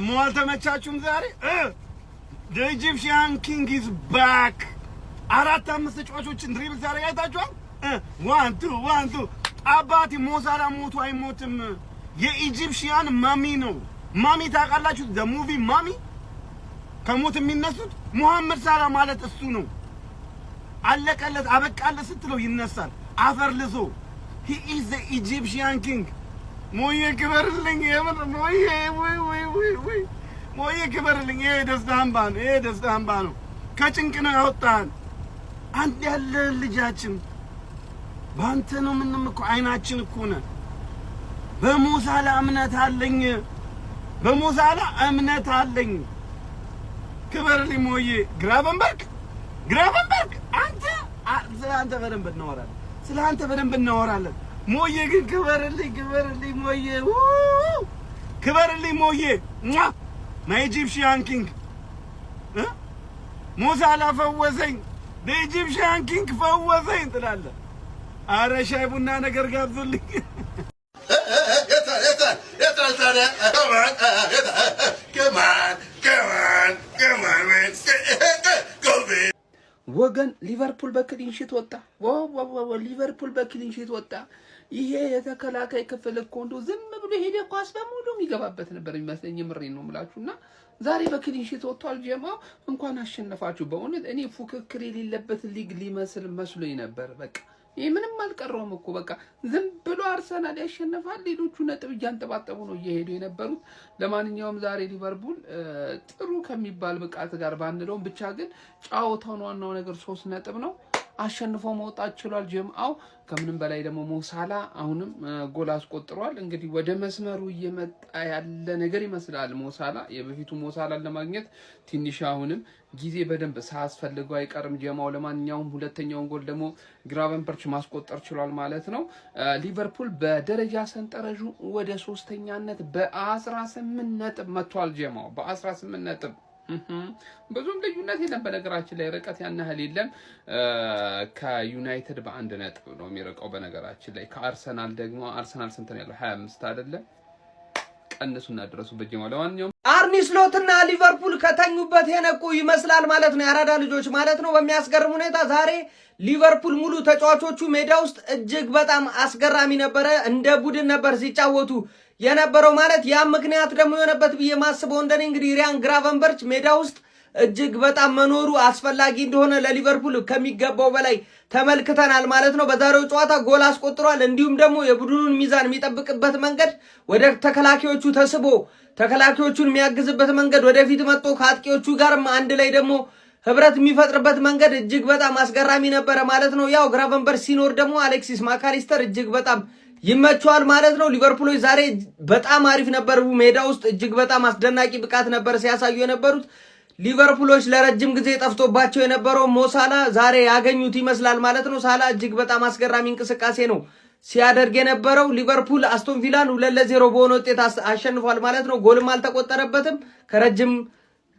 ሞዋል ተመቻችሁም ዛሬ the Egyptian king is back አራት አምስት ተጫዋቾችን ድሪብል ሲያደርግ አይታችኋል 1 2 1 2 አባቲ ሞሳላ ሞቱ አይሞትም የኢጂፕሽያን ማሚ ነው ማሚ ታውቃላችሁ the movie ማሚ ከሞት የሚነሱት ሙሐመድ ሳላ ማለት እሱ ነው አለቀለት አበቃለት ስትለው ይነሳል አፈር ልዞ he is the Egyptian king ሞዬ ክበርልኝ የምር ሞዬ ወይ ሞዬ ክበርልኝ ደስታ አምባ ነው ከጭንቅ ነው ያወጣን አንተ ያለ ልጃችን ባንተ ነው ምንም እኮ አይናችን እኮ ነው በሞሳላ እምነት አለኝ ክበርልኝ ሞዬ ግራቨንበርግ አንተ በደንብ እናወራለን ሞዬ ግን ክበርልኝ ሞዬ ክበርልኝ ሞዬ my Egyptian king ሞሳላ ፈወሰኝ the Egyptian king ፈወሰኝ ትላለህ አረ ሻይ ቡና ነገር ጋብዙልኝ come on man ወገን ሊቨርፑል በክሊንሺት ወጣ ሊቨርፑል በክሊንሺት ወጣ ይሄ የተከላካይ ክፍል እኮ እንደው ዝም ብሎ ሄደ ኳስ በሙሉ የሚገባበት ነበር የሚመስለኝ ምሬን ነው የምላችሁና ዛሬ በክሊንሺት ወጥቷል ጀማው እንኳን አሸነፋችሁ በእውነት እኔ ፉክክር የሌለበት ሊግ ሊመስል መስሎኝ ነበር በቃ ይሄ ምንም አልቀረውም እኮ በቃ ዝም ብሎ አርሰናል ያሸነፋል ሌሎቹ ነጥብ እያንጠባጠቡ ነው እየሄዱ የነበሩት ለማንኛውም ዛሬ ሊቨርፑል ጥሩ ከሚባል ብቃት ጋር ባንለውም ብቻ ግን ጫውታው ዋናው ነገር 3 ነጥብ ነው አሸንፎ መውጣት ችሏል ጀምአው ከምንም በላይ ደግሞ ሞሳላ አሁንም ጎል አስቆጥሯል እንግዲህ ወደ መስመሩ እየመጣ ያለ ነገር ይመስላል ሞሳላ የበፊቱ ሞሳላን ለማግኘት ትንሽ አሁንም ጊዜ በደንብ ሳያስፈልገው አይቀርም ጀማው ለማንኛውም ሁለተኛውን ጎል ደግሞ ግራቨንበርች ማስቆጠር ችሏል ማለት ነው ሊቨርፑል በደረጃ ሰንጠረዡ ወደ 3ኛነት በ18 ነጥብ መጥቷል ጀማው በ18 ነጥብ ብዙም ልዩነት የለም በነገራችን ላይ ርቀት ያናህል የለም ከዩናይትድ በአንድ ነጥብ ነው የሚርቀው በነገራችን ላይ ከአርሰናል ደግሞ አርሰናል ስንት ነው ያለው 25 አይደለ ቀንሱና ድረሱበት ጀማው ለማንኛውም አርኒ ስሎትና ሊቨርፑል ከተኙበት የነቁ ይመስላል ማለት ነው ያራዳ ልጆች ማለት ነው በሚያስገርም ሁኔታ ዛሬ ሊቨርፑል ሙሉ ተጫዋቾቹ ሜዳ ውስጥ እጅግ በጣም አስገራሚ ነበር እንደ ቡድን ነበር ሲጫወቱ የነበረው ማለት ያ ምክንያት ደግሞ የሆነበት ብዬ ማስበው እንደኔ እንግዲህ ሪያን ግራቨንበርች ሜዳ ውስጥ እጅግ በጣም መኖሩ አስፈላጊ እንደሆነ ለሊቨርፑል ከሚገባው በላይ ተመልክተናል ማለት ነው በዛሬው ጨዋታ ጎል አስቆጥሯል እንዲሁም ደግሞ የቡድኑን ሚዛን የሚጠብቅበት መንገድ ወደ ተከላካዮቹ ተስቦ ተከላካዮቹን የሚያግዝበት መንገድ ወደፊት መጥቶ ከአጥቂዎቹ ጋርም አንድ ላይ ደግሞ ህብረት የሚፈጥርበት መንገድ እጅግ በጣም አስገራሚ ነበር ማለት ነው ያው ግራቨንበርች ሲኖር ደግሞ አሌክሲስ ማካሊስተር እጅግ በጣም ይመቻል ማለት ነው ሊቨርፑሎች ዛሬ በጣም አሪፍ ነበር ሜዳ ውስጥ እጅግ በጣም አስደናቂ ብቃት ነበር ሲያሳዩ የነበሩት ሊቨርፑሎች ለረጅም ጊዜ ጠፍቶባቸው የነበረው ሞሳላ ዛሬ ያገኙት ይመስላል ማለት ነው ሳላ እጅግ በጣም አስገራሚ እንቅስቃሴ ነው ሲያደርግ የነበረው ሊቨርፑል አስቶን ቪላን 2-0 በሆነ ውጤት አሸንፏል ማለት ነው ጎልም አልተቆጠረበትም ከረጅም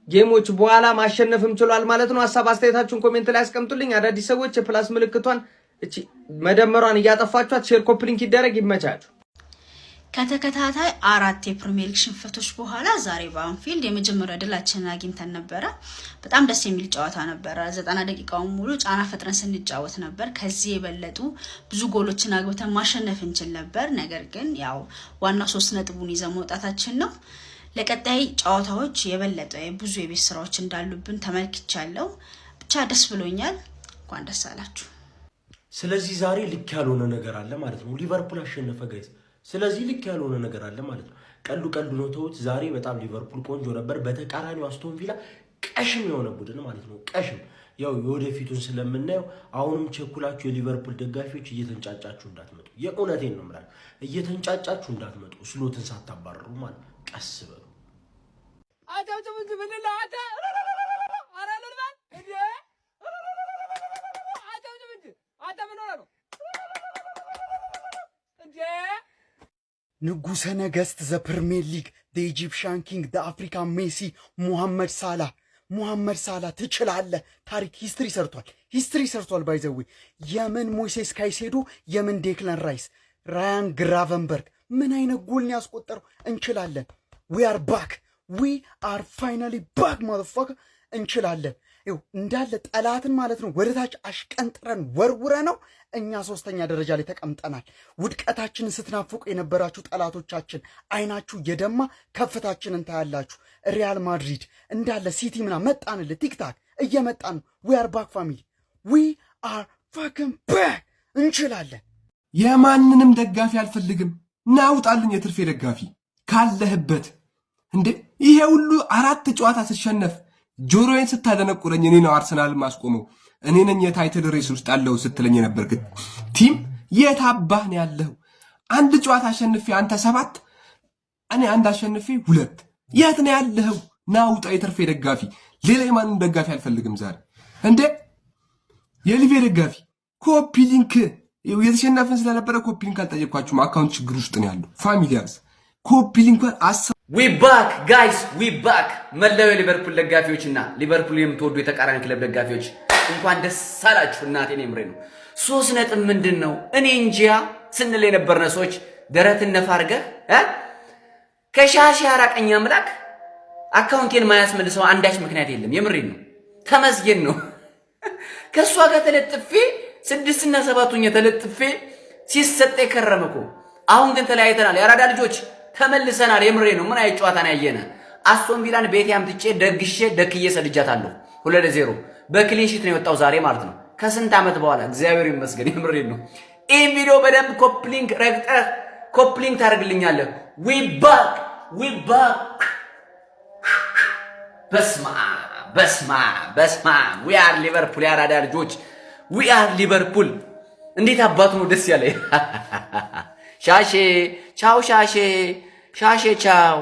ጌሞች በኋላ ማሸነፍም ችሏል ማለት ነው ሐሳብ አስተያየታችሁን ኮሜንት ላይ አስቀምጡልኝ አዳዲስ ሰዎች የፕላስ ምልክቷን እቺ መደመሯን ያጠፋችኋት ሼር ኮፕሊንክ ይደረግ ይመቻችሁ ከተከታታይ 4 የፕሪሚየር ሊግ ሽንፈቶች በኋላ ዛሬ በአንፊልድ የመጀመሪያ ድላችንን አግኝተን ነበር በጣም ደስ የሚል ጨዋታ ነበር 90 ደቂቃውን ሙሉ ጫና ፈጥረን ስንጫወት ነበር ከዚህ የበለጡ ብዙ ጎሎችን አግብተን ማሸነፍ እንችል ነበር ነገር ግን ያው ዋናው 3 ነጥቡን ይዘን መውጣታችን ነው ለቀጣይ ጨዋታዎች የበለጠ ብዙ የቤት ስራዎች እንዳሉብን ተመልክቻለሁ ብቻ ደስ ብሎኛል እንኳን ደስ አላችሁ ስለዚህ ዛሬ ልክ ያልሆነ ነገር አለ ማለት ነው ሊቨርፑል አሸነፈ ጋይስ ስለዚህ ልክ ያልሆነ ነገር አለ ማለት ነው ቀልዱ ነው ተውት ዛሬ በጣም ሊቨርፑል ቆንጆ ነበር በተቃራኒው አስቶን ቪላ ቀሽም የሆነ ቡድን ማለት ነው ቀሽም ያው የወደፊቱን ስለምናየው አሁንም ቸኩላችሁ የሊቨርፑል ደጋፊዎች እየተንጫጫችሁ እንዳትመጡ የእውነቴን ነው ማለት እየተንጫጫችሁ እንዳትመጡ ስሎትን ሳታባረሩ ማለት ቀስ በሉ አጫውጭ ምን ለአታ አራለልባል እንዴ ንጉሰ ነገስት ዘ ፕሪሚየር ሊግ the Egyptian king the African Messi ሙሐመድ ሳላ ትችላለህ ታሪክ ሂስትሪ ሰርቷል ባይዘው የምን ሞይሴስ ካይሴዶ የምን ዴክላን ራይስ ራያን ግራቨንበርግ ምን አይነት ጎል ያስቆጠረው እንችላለን we are back we are finally back motherfucker እንችላለን ይው እንዳለ ጠላትን ማለት ነው ወደታች አሽቀንጥረን ወርውረ ነው እኛ ሶስተኛ ደረጃ ላይ ተቀምጠናል ውድቀታችንን ስትናፍቁ የነበራችሁ ጠላቶቻችን አይናችሁ የደማ ከፍታችንን ታያላችሁ ሪያል ማድሪድ እንዳለ ሲቲ ምና መጣንል ቲክታክ እየመጣን we are back family we are fucking back እንችላለን የማንንም ደጋፊ አልፈልግም ናውጣልኝ የትርፌ ደጋፊ ካለህበት እንዴ ይሄ ሁሉ 4 ጨዋታ ሲሸነፍ ጆሮዬን ስታደነቁረኝ እኔ ነው አርሰናል ማስቆመው እኔ ነኝ የታይትል ሬስ ውስጥ ያለው ስትለኝ ነበር ግን ቲም የታባህ ነው ያለው አንድ ጨዋታ አሸንፌ አንተ 7 እኔ አንድ አሸንፌ 2 የት ነው ያለው ናውጣ የትርፌ ደጋፊ ሌላ የማንንም ደጋፊ አልፈልግም ዛሬ እንዴ የሊቬ ደጋፊ ኮፒ ሊንክ የተሸነፈን ስለነበረ ኮፒ ሊንክ አልጠየቅኳችሁም አካውንት ችግር ውስጥ ነው ያለው ፋሚሊያርስ ኮፒ ሊንኩን we back guys we back መላው የሊቨርፑል ደጋፊዎችና ሊቨርፑል የምትወዱ የተቃራኒ ክለብ ደጋፊዎች እንኳን ደስ አላችሁ እናቴ ነምሬ ነው 3 ነጥብ ምንድነው እኔ እንጃ ስንል የነበርነ ሰዎች ደረትን ነፋርገ ከሻሽ ያራቀኛ አምላክ አካውንቴን ማያስመልሰው አንዳች ምክንያት የለም የምሬ ነው ተመስገን ነው ከሷ ጋር ተለጥፌ 6 እና 7ኛ ተለጥፌ ሲሰጠ ከረመኮ አሁን ግን ተለያይተናል ያራዳ ልጆች ተመልሰናል የምሬ ነው ምን አይጫዋታን ያየነ አስቶን ቪላን ቤት ያምጥጬ ደግሼ ደክዬ ሰድጃታለሁ 2-0 በክሊንሺት ነው የወጣው ዛሬ ማለት ነው ከስንት አመት በኋላ እግዚአብሔር ይመስገን የምሬ ነው ይሄን ቪዲዮ በደንብ ኮፕሊንግ ረግጠህ ኮፕሊንግ ታርግልኛለህ we back በስማ we are liverpool ያራዳ ልጆች we are liverpool እንዴት አባቱ ነው ደስ ያለ ሻሼ ቻው ሻሼ ቻው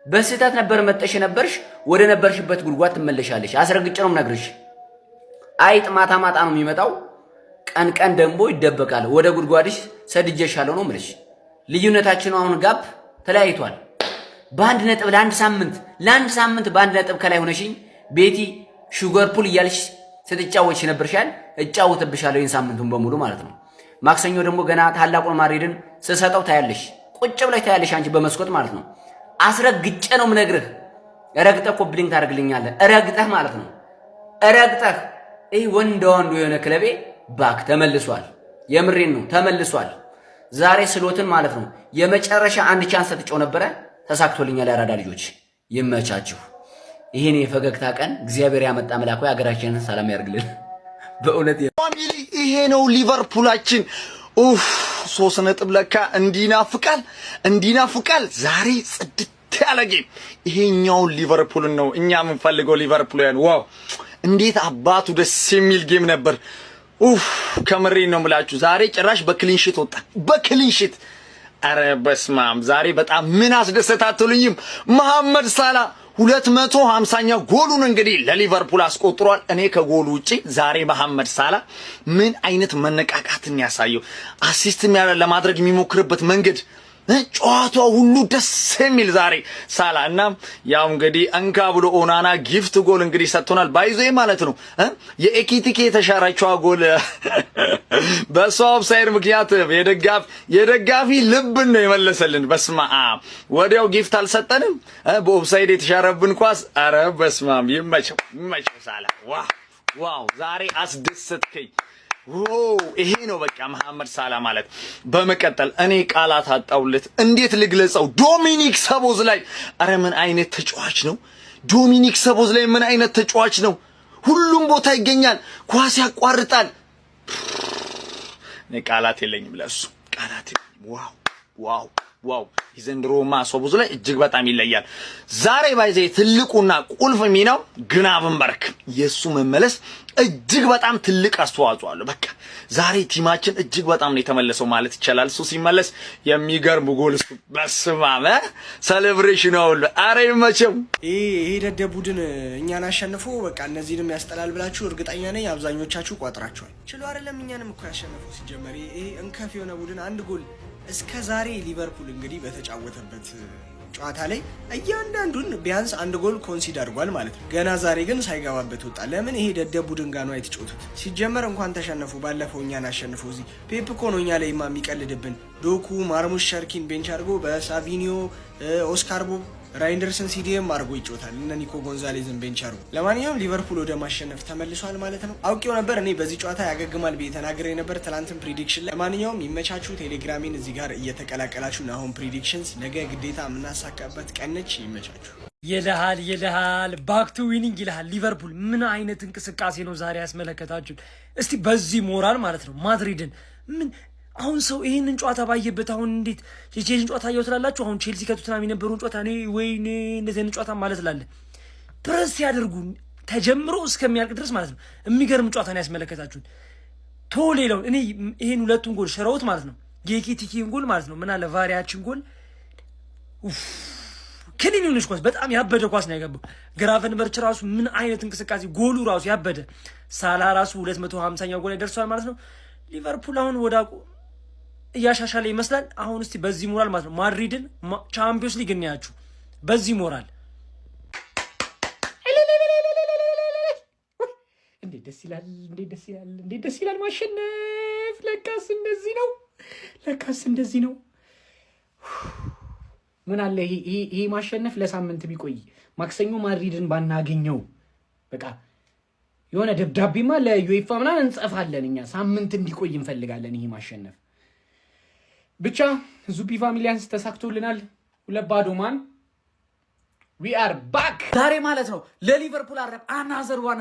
በስህተት ነበር መጠሽ ነበርሽ ወደ ነበርሽበት ጉድጓድ ትመለሻለሽ አስረግጬ ነው ነግርሽ አይጥ ማታ ነው የሚመጣው ቀን ደንቦ ይደበቃል ወደ ጉድጓድሽ ሰድጄሻለሁ ነው ምልሽ ልዩነታችን አሁን ጋፕ ተለያይቷል በአንድ ነጥብ ለአንድ ሳምንት በአንድ ነጥብ ከላይ ሆነሽኝ ቤቲ ሹገር ፑል እያልሽ ስትጫወች ነበርሻል እጫወትብሻለሁ ይሄን ሳምንቱን በሙሉ ማለት ነው ማክሰኞ ደግሞ ገና ታላቁን ማድሪድን ስሰጠው ታያለሽ ቁጭ ብለሽ ታያለሽ አንቺ በመስኮት ማለት ነው አስረግጬ ነው ምነግርህ ረግጠህ ኮፕሊንግ ታርግልኛለህ ረግጠህ ማለት ነው ረግጠህ ይሄ ወንድ የሆነ ክለቤ ባክ ተመልሷል የምሬን ነው ተመልሷል ዛሬ ስሎትን ማለት ነው የመጨረሻ አንድ ቻንስ ተጥጨው ነበር ተሳክቶልኛል ያራዳ ልጆች ይመቻችሁ ይሄን የፈገግታ ቀን እግዚአብሔር ያመጣ መላኩ ያገራችንን ሰላም ያርግልን በእውነት ፋሚሊ ይሄ ነው ሊቨርፑላችን ኡፍ 3 ነጥብ ለካ እንዲናፍቃል ዛሬ ጽድት ያለ ጌም ይሄኛው ሊቨርፑል ነው እኛ የምንፈልገው ሊቨርፑልን ዋው እንዴት አባቱ ደስ የሚል ጌም ነበር ኡፍ ከመሬ ነው የምላችሁ ዛሬ ጭራሽ በክሊንሺት ወጣ በክሊንሺት አረ በስማም ዛሬ በጣም ምን አስደሰታቱልኝም መሐመድ ሳላ 250ኛ ጎሉን እንግዲህ ለሊቨርፑል አስቆጥሯል እኔ ከጎሉ ውጪ ዛሬ መሐመድ ሳላ ምን አይነት መነቃቃትን ያሳየው አሲስት ለማድረግ የሚሞክርበት መንገድ ጨዋታው ሁሉ ደስ የሚል ዛሬ ሳላ እና ያው እንግዲህ አንካ ብሎ ኦናና ጊፍት ጎል እንግዲህ ሰጥቶናል ባይዞይ ማለት ነው የኤኪቲኬ ተሻራቸው ጎል በሷ ኦፍሳይድ ምክንያት የደጋፊ ልብ ነው የመለሰልን በስማ ወዲያው ጊፍት አልሰጠንም በኦፍሳይድ የተሻረብን ኳስ አረ በስማም ይመቸው ሳላ ዋው ዛሬ አስደሰትከኝ ይሄ ነው በቃ መሐመድ ሳላ ማለት በመቀጠል እኔ ቃላት አጣውለት እንዴት ልግለጸው ዶሚኒክ ሰቦዝ ላይ አረ ምን አይነት ተጫዋች ነው ዶሚኒክ ሰቦዝ ላይ ምን አይነት ተጫዋች ነው ሁሉም ቦታ ይገኛል ኳስ ያቋርጣል እኔ ቃላት የለኝም ለሱ ቃላት ዋው ይዘንድሮማ ሰቦዝ ላይ እጅግ በጣም ይለያል ዛሬ ባይዘ ትልቁና ቁልፍ ሚናው ግናቨንበርግ የሱ መመለስ እጅግ በጣም ትልቅ አስተዋጽኦ አለው በቃ ዛሬ ቲማችን እጅግ በጣም ነው የተመለሰው ማለት ይቻላል እሱ ሲመለስ የሚገርም ጎል በስማም ሴሌብሬሽን ነው አሬ መቼም ይሄ ደደ ቡድን እኛን አሸንፎ በቃ እነዚህንም ያስጠላል ብላችሁ እርግጠኛ ነኝ አብዛኞቻችሁ ቋጥራችኋል ችሎ አይደለም እኛንም እኮ ያሸነፈው ሲጀመር ይሄ እንከፍ የሆነ ቡድን አንድ ጎል እስከ ዛሬ ሊቨርፑል እንግዲህ በተጫወተበት ጨዋታ ላይ እያንዳንዱን ቢያንስ አንድ ጎል ኮንሲድ አድርጓል ማለት ነው ገና ዛሬ ግን ሳይገባበት ወጣ ለምን ይሄ ደደብ ቡድን ጋር ነው አይተጫወቱት ሲጀመር እንኳን ተሸነፉ ባለፈው እኛን አሸንፈው እዚህ ፔፕ እኮ ነው እኛ ላይ የሚቀልድብን ዶኩ ማርሙሽ ሸርኪን ቤንች አድርጎ በሳቪኒዮ ኦስካር ቦብ ራይንደርስን ሲዲኤም አድርጎ ይጮታል እነ ኒኮ ጎንዛሌዝን ቤንች አድርጎ። ለማንኛውም ሊቨርፑል ወደ ማሸነፍ ተመልሷል ማለት ነው። አውቄው ነበር እኔ በዚህ ጨዋታ ያገግማል ብዬ ተናግሬ ነበር ትላንትም ፕሪዲክሽን ላይ። ለማንኛውም ይመቻችሁ። ቴሌግራሜን እዚህ ጋር እየተቀላቀላችሁ ነው። አሁን ፕሪዲክሽንስ ነገ ግዴታ የምናሳካበት ቀን ነች። ይመቻችሁ። ይልሃል ባክ ቱ ዊኒንግ ይልሃል። ሊቨርፑል ምን አይነት እንቅስቃሴ ነው ዛሬ ያስመለከታችሁ? እስቲ በዚህ ሞራል ማለት ነው ማድሪድን ምን አሁን ሰው ይሄንን ጨዋታ ባየበት አሁን እንዴት የቼልሲን ጨዋታ ያየው ትላላችሁ? አሁን ቼልሲ ከቶተንሃም የነበረውን ጨዋታ እኔ ወይኔ እንደዚህ አይነት ጨዋታ ማለት ላለ ፕረስ ያደርጉ ተጀምሮ እስከሚያልቅ ድረስ ማለት ነው የሚገርም ጨዋታ ነው ያስመለከታችሁን። ቶሌላው እኔ ይሄን ሁለቱን ጎል ሽረውት ማለት ነው የኬቲኪን ጎል ማለት ነው ምን አለ ቫሪያችን ጎል ከኒኒውንስ ኳስ በጣም ያበደ ኳስ ነው ያገባው። ግራቨንበርች ራሱ ምን አይነት እንቅስቃሴ ጎሉ ራሱ ያበደ። ሳላ ራሱ 250ኛው ጎል ደርሷል ማለት ነው። ሊቨርፑል አሁን ወዳቁ እያሻሻለ ይመስላል። አሁን እስቲ በዚህ ሞራል ማለት ነው ማድሪድን ቻምፒዮንስ ሊግ እናያችሁ በዚህ ሞራል። እንዴት ደስ ይላል! እንዴት ደስ ይላል! እንዴት ደስ ይላል ማሸነፍ! ለካስ እንደዚህ ነው! ለካስ እንደዚህ ነው! ምን አለ ይሄ ማሸነፍ ለሳምንት ቢቆይ ማክሰኞ ማድሪድን ባናገኘው በቃ የሆነ ደብዳቤማ ለዩኤፋ ምናምን እንጽፋለን እኛ ሳምንት እንዲቆይ እንፈልጋለን። ይሄ ማሸነፍ ብቻ ዙፒ ፋሚሊያንስ ተሳክቶልናል። 2-0 ማን ዊ አር ባክ ዛሬ ማለት ነው ለሊቨርፑል አረብ አናዘር ዋን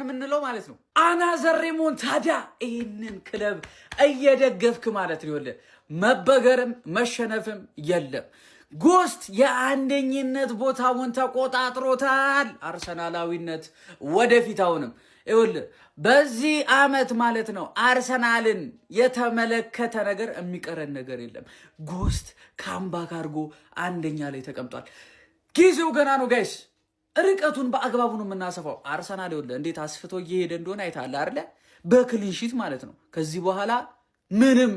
የምንለው ማለት ነው አናዘር ሬሞንታዳ። ይህንን ክለብ እየደገፍክ ማለት ነው ይኸውልህ መበገርም መሸነፍም የለም። ጎስት የአንደኝነት ቦታውን ተቆጣጥሮታል። አርሰናላዊነት ወደፊት አሁንም ይኸውልህ በዚህ አመት ማለት ነው አርሰናልን የተመለከተ ነገር የሚቀረን ነገር የለም። ጎስት ካምባክ አድርጎ አንደኛ ላይ ተቀምጧል። ጊዜው ገና ነው ጋይስ። ርቀቱን በአግባቡ ነው የምናሰፋው። አርሰናል ይኸውልህ እንዴት አስፍቶ እየሄደ እንደሆነ አይተሃል አይደለ? በክሊንሺት ማለት ነው። ከዚህ በኋላ ምንም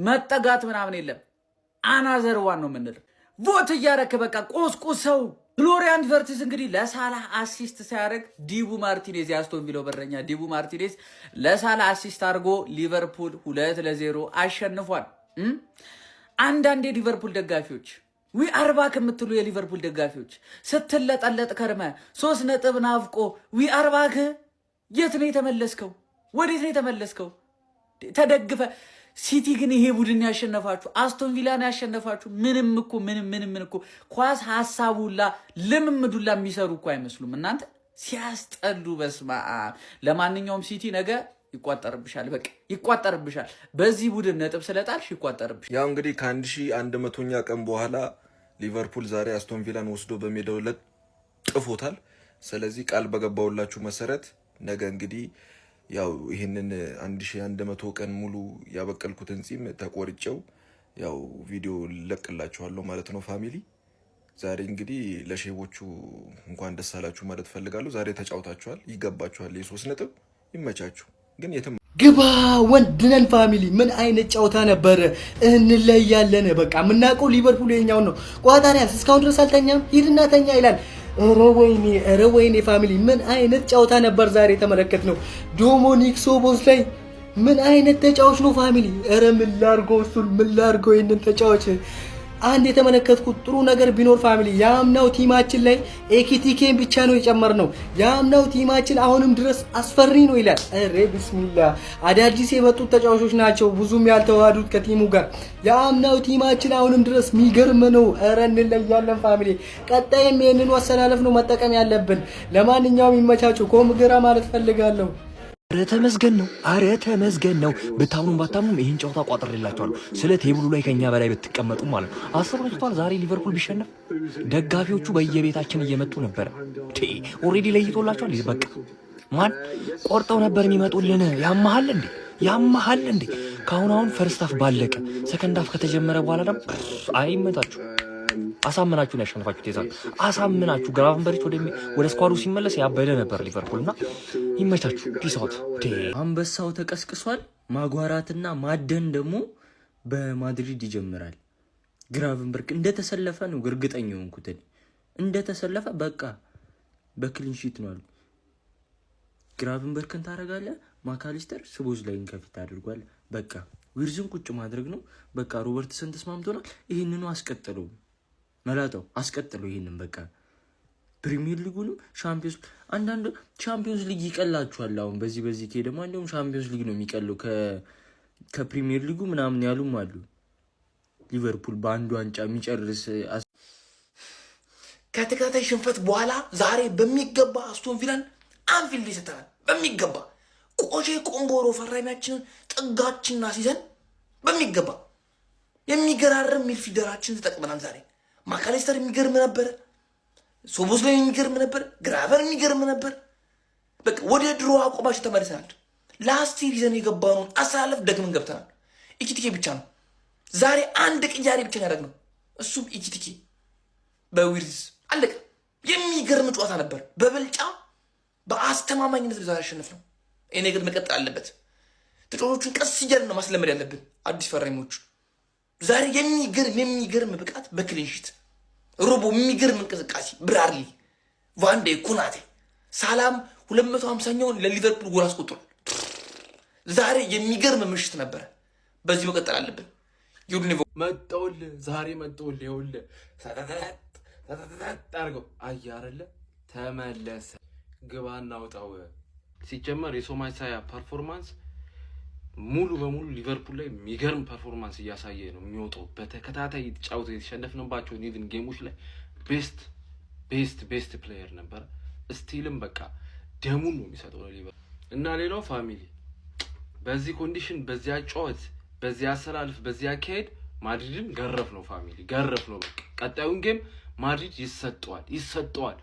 መጠጋት ምናምን የለም። አናዘር ዋን ነው የምንለው። ቮት እያረክ በቃ ቆስቁሰው። ፍሎሪያን ቨርትዝ እንግዲህ ለሳላህ አሲስት ሲያደርግ ዲቡ ማርቲኔዝ የአስቶን ቪላው በረኛ ዲቡ ማርቲኔዝ ለሳላህ አሲስት አድርጎ ሊቨርፑል 2-0 አሸንፏል። አንዳንድ የሊቨርፑል ደጋፊዎች ዊ አርባክ የምትሉ የሊቨርፑል ደጋፊዎች ስትለጠለጥ ከርመ 3 ነጥብ ናፍቆ ዊ አርባክ የት ነው የተመለስከው? ወዴት ነው የተመለስከው? ተደግፈ ሲቲ ግን ይሄ ቡድን ያሸነፋችሁ አስቶን ቪላን ያሸነፋችሁ ምንም እኮ ኳስ ሐሳቡላ ልምምዱላ የሚሰሩ እኮ አይመስሉም እናንተ ሲያስጠሉ። በስማ ለማንኛውም ሲቲ ነገ ይቋጠርብሻል፣ በቃ ይቋጠርብሻል። በዚህ ቡድን ነጥብ ስለጣልሽ ይቋጠርብሻል። ያው እንግዲህ ከ1100ኛ ቀን በኋላ ሊቨርፑል ዛሬ አስቶን ቪላን ወስዶ በሜዳው ለጥፎታል። ስለዚህ ቃል በገባውላችሁ መሰረት ነገ እንግዲህ ያው ይሄንን 1100 ቀን ሙሉ ያበቀልኩትን ጺም ተቆርጬው ያው ቪዲዮ ለቅላችኋለሁ ማለት ነው ፋሚሊ። ዛሬ እንግዲህ ለሼቦቹ እንኳን ደስ አላችሁ ማለት ፈልጋለሁ። ዛሬ ተጫውታችኋል፣ ይገባችኋል። የ3 ነጥብ ይመቻችሁ። ግን የትም ግባ ወንድነን ፋሚሊ ምን አይነት ጨዋታ ነበር! እንለያለን። በቃ የምናውቀው ሊቨርፑል የኛውን ነው። ቋጣሪያስ እስካሁን ድረስ አልተኛም። ሂድና ተኛ ይላል። ኧረ ወይኔ ፋሚሊ ምን አይነት ጨዋታ ነበር ዛሬ የተመለከትነው። ዶሚኒክ ሶቦስላይ ምን አይነት ተጫዋች ነው ፋሚሊ! ኧረ ምን ላድርገው ይህንን ተጫዋች። አንድ የተመለከትኩት ጥሩ ነገር ቢኖር ፋሚሊ የአምናው ቲማችን ላይ ኤኪቲኬን ብቻ ነው የጨመርነው። የአምናው ቲማችን አሁንም ድረስ አስፈሪ ነው ይላል። ኧረ ቢስሚላ አዳዲስ የመጡት ተጫዋቾች ናቸው ብዙም ያልተዋሃዱት ከቲሙ ጋር። የአምናው ቲማችን አሁንም ድረስ የሚገርም ነው። ኧረ እንለያለን ፋሚሊ። ቀጣይም ይህንኑ አሰላለፍ ነው መጠቀም ያለብን። ለማንኛውም ይመቻቸው። ኮምግራ ማለት ፈልጋለሁ። አረ ተመስገን ነው። ብታምኑም ባታምኑም ይህን ጨዋታ ቋጥሬላችኋለሁ። ስለ ቴብሉ ላይ ከኛ በላይ ብትቀመጡ ማለት ነው። አስባችኋል? ዛሬ ሊቨርፑል ቢሸነፍ ደጋፊዎቹ በየቤታችን እየመጡ ነበረ። ኦልሬዲ ለይቶላቸዋል። በቃ ማን ቆርጠው ነበር የሚመጡልን? ያመሃል እንዴ? ከአሁን ፈርስት ሃፍ ባለቀ ሰከንድ ሃፍ ከተጀመረ በኋላ ደግሞ አይመታችሁ። አሳምናችሁ ነው ያሸነፋችሁት። የዛን አሳምናችሁ ግራቨንበርች ወደ ስኳዱ ሲመለስ ያበደ ነበር ሊቨርፑልና ይመቻችሁ። ፒስ አውት። አንበሳው ተቀስቅሷል። ማጓራትና ማደን ደግሞ በማድሪድ ይጀምራል። ግራቨንበርች እንደተሰለፈ ነው እርግጠኛ ሆንኩት። እንደተሰለፈ በቃ በክሊንሺት ነው አሉ። ግራቨንበርችን ታረጋለህ። ማካሊስተር ስቦዝ ላይ እንከፊት አድርጓል። በቃ ዊርዝን ቁጭ ማድረግ ነው። በቃ ሮበርትሰን ተስማምቶናል። ይህንኑ አስቀጥለው መላጣው አስቀጥሎ ይሄንን በቃ ፕሪሚየር ሊጉንም ቻምፒዮንስ ሊግ ይቀላችኋል። አሁን በዚህ ከሄደማ እንደውም ቻምፒዮንስ ሊግ ነው የሚቀለው ከፕሪሚየር ሊጉ ምናምን ያሉም አሉ። ሊቨርፑል በአንዱ ዋንጫ የሚጨርስ ከተከታታይ ሽንፈት በኋላ ዛሬ በሚገባ አስቶን ቪላን አንፊልድ ይሰጠናል። በሚገባ ቆሼ ቆምቦሮ ፈራሚያችንን ጥጋችንና ሲዘን በሚገባ የሚገራርም ሚድፊልደራችን ተጠቅመናል። ዛሬ ማካሊስተር የሚገርም ነበር፣ ሶቦስላይ የሚገርም ነበር፣ ግራቨር የሚገርም ነበር። በቃ ወደ ድሮ አቋማችን ተመልሰናል። ላስት ሲዝን የገባነውን አሳለፍ ደግመን ገብተናል። ኢኪቲኬ ብቻ ነው ዛሬ አንድ ቅያሬ ብቻ ያደረግነው፣ እሱም ኢኪቲኬ በዊርዝ አለቀ። የሚገርም ጨዋታ ነበር። በብልጫ በአስተማማኝነት ዛሬ አሸነፍነው። ይሄ ነገር መቀጠል አለበት። ተጫዋቾቹን ቀስ እያልን ነው ማስለመድ ያለብን። አዲስ ፈራሚዎች ዛሬ የሚገርም ብቃት በክሊንሺት ሮቦ የሚገርም እንቅስቃሴ፣ ብራርሊ፣ ቫንዴ፣ ኩናቴ፣ ሳላም 250ኛውን ለሊቨርፑል ጎል አስቆጥሯል። ዛሬ የሚገርም ምሽት ነበረ። በዚህ መቀጠል አለብን። ዛሬ መጣሁልህ። ይኸውልህ ሰተተት አድርገው አየህ አይደለ? ተመለሰ። ግባና አውጣው። ሲጀመር የሶማሊያ ፐርፎርማንስ ሙሉ በሙሉ ሊቨርፑል ላይ የሚገርም ፐርፎርማንስ እያሳየ ነው የሚወጣው። በተከታታይ ጫውቶ የተሸነፍንባቸው ኢቭን ጌሞች ላይ ቤስት ፕሌየር ነበር። ስቲልም በቃ ደሙን ነው የሚሰጠው ለሊቨርፑል። እና ሌላው ፋሚሊ በዚህ ኮንዲሽን፣ በዚህ አጫወት፣ በዚህ አሰላልፍ፣ በዚህ አካሄድ ማድሪድን ገረፍ ነው ፋሚሊ፣ ገረፍ ነው በቃ። ቀጣዩን ጌም ማድሪድ ይሰጠዋል።